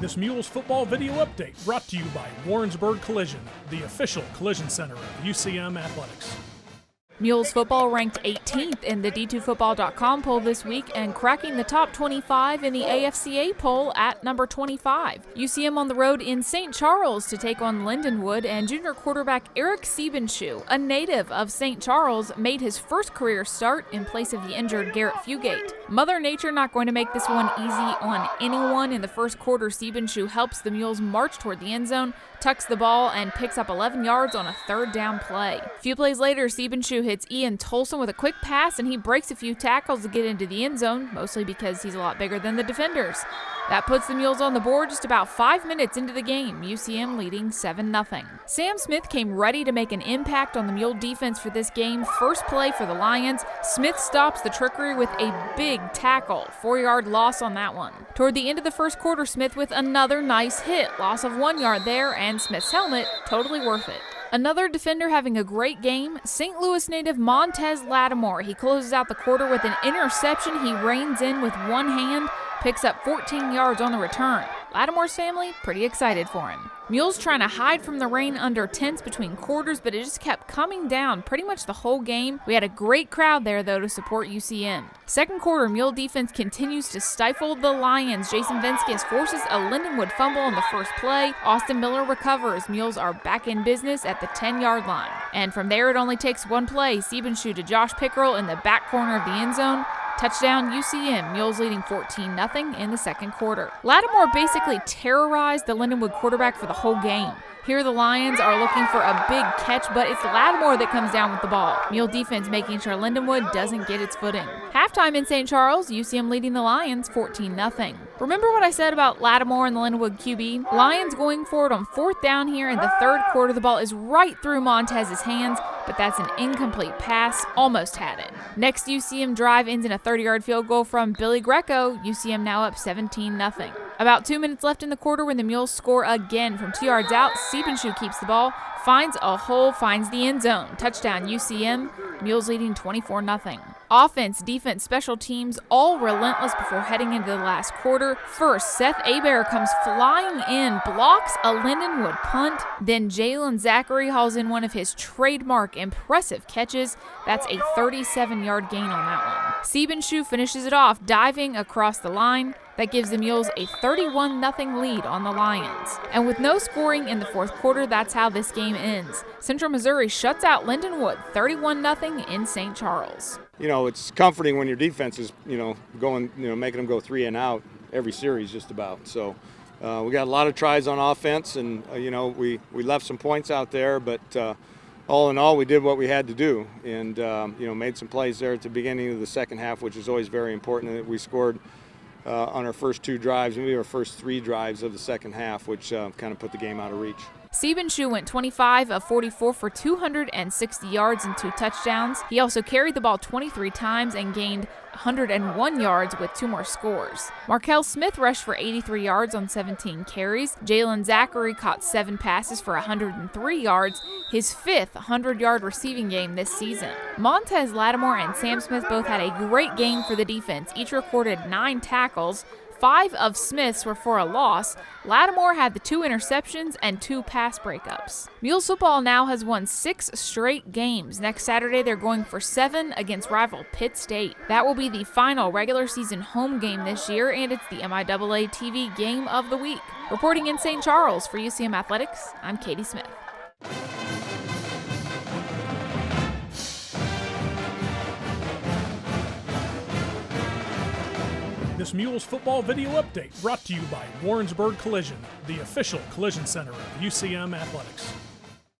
This Mules Football video update brought to you by Warrensburg Collision, the official collision center of UCM Athletics. Mules Football ranked 18th in the D2Football.com poll this week and cracking the top 25 in the AFCA poll at number 25. UCM on the road in St. Charles to take on Lindenwood, and junior quarterback Eric Siebenschuh, a native of St. Charles, made his first career start in place of the injured Garrett Fugate. Mother Nature not going to make this one easy on anyone. In the first quarter, Siebenschuh helps the Mules march toward the end zone, tucks the ball, and picks up 11 yards on a third down play. A few plays later, Siebenschuh hits Ian Tolson with a quick pass, and he breaks a few tackles to get into the end zone, mostly because he's a lot bigger than the defenders. That puts the Mules on the board just about 5 minutes into the game, UCM leading 7-0. Sam Smith came ready to make an impact on the Mule defense for this game. First play for the Lions, Smith stops the trickery with a big tackle, 4-yard loss on that one. Toward the end of the first quarter, Smith with another nice hit, loss of 1 yard there, and Smith's helmet totally worth it. Another defender having a great game, St. Louis native Montez Lattimore. He closes out the quarter with an interception he reins in with one hand, picks up 14 yards on the return. Lattimore's family pretty excited for him. Mules trying to hide from the rain under tents between quarters, but it just kept coming down pretty much the whole game. We had a great crowd there, though, to support UCM. Second quarter, Mule defense continues to stifle the Lions. Jason Venskis forces a Lindenwood fumble on the first play. Austin Miller recovers. Mules are back in business at the 10-yard line. And from there, it only takes one play. Siebenschuh to Josh Pickerel in the back corner of the end zone. Touchdown UCM, Mules leading 14-0 in the second quarter. Lattimore basically terrorized the Lindenwood quarterback for the whole game. Here the Lions are looking for a big catch, but it's Lattimore that comes down with the ball. Mule defense making sure Lindenwood doesn't get its footing. Halftime in St. Charles, UCM leading the Lions 14-0. Remember what I said about Lattimore and the Lindenwood QB? Lions going for it on fourth down here in the third quarter. The ball is right through Montez's hands, but that's an incomplete pass. Almost had it. Next UCM drive ends in a 30-yard field goal from Billy Greco. UCM now up 17-0. About 2 minutes left in the quarter when the Mules score again from 2 yards out. Siebenschuh keeps the ball, finds a hole, finds the end zone. Touchdown UCM, Mules leading 24-0. Offense, defense, special teams, all relentless before heading into the last quarter. First, Seth Abear comes flying in, blocks a Lindenwood punt. Then Jalen Zachary hauls in one of his trademark impressive catches. That's a 37-yard gain on that one. Siebenschuh finishes it off, diving across the line. That gives the Mules a 31-0 lead on the Lions. And with no scoring in the fourth quarter, that's how this game ends. Central Missouri shuts out Lindenwood 31-0 in St. Charles. You know, it's comforting when your defense is, going, making them go 3 and out every series just about. So we got a lot of tries on offense, and, we left some points out there, but all in all, we did what we had to do and, made some plays there at the beginning of the second half, which is always very important. And we scored on our first 2 drives, maybe our first 3 drives of the second half, which kind of put the game out of reach. Siebenschuh went 25 of 44 for 260 yards and 2 touchdowns. He also carried the ball 23 times and gained 101 yards with 2 more scores. Markel Smith rushed for 83 yards on 17 carries. Jalen Zachary caught 7 passes for 103 yards, his 5th 100-yard receiving game this season. Montez Lattimore and Sam Smith both had a great game for the defense. Each recorded 9 tackles. 5 of Smith's were for a loss. Lattimore had the 2 interceptions and 2 pass breakups. Mules Football now has won 6 straight games. Next Saturday, they're going for 7 against rival Pitt State. That will be the final regular season home game this year, and it's the MIAA TV Game of the Week. Reporting in St. Charles for UCM Athletics, I'm Katie Smith. This Mules Football video update brought to you by Warrensburg Collision, the official collision center of UCM Athletics.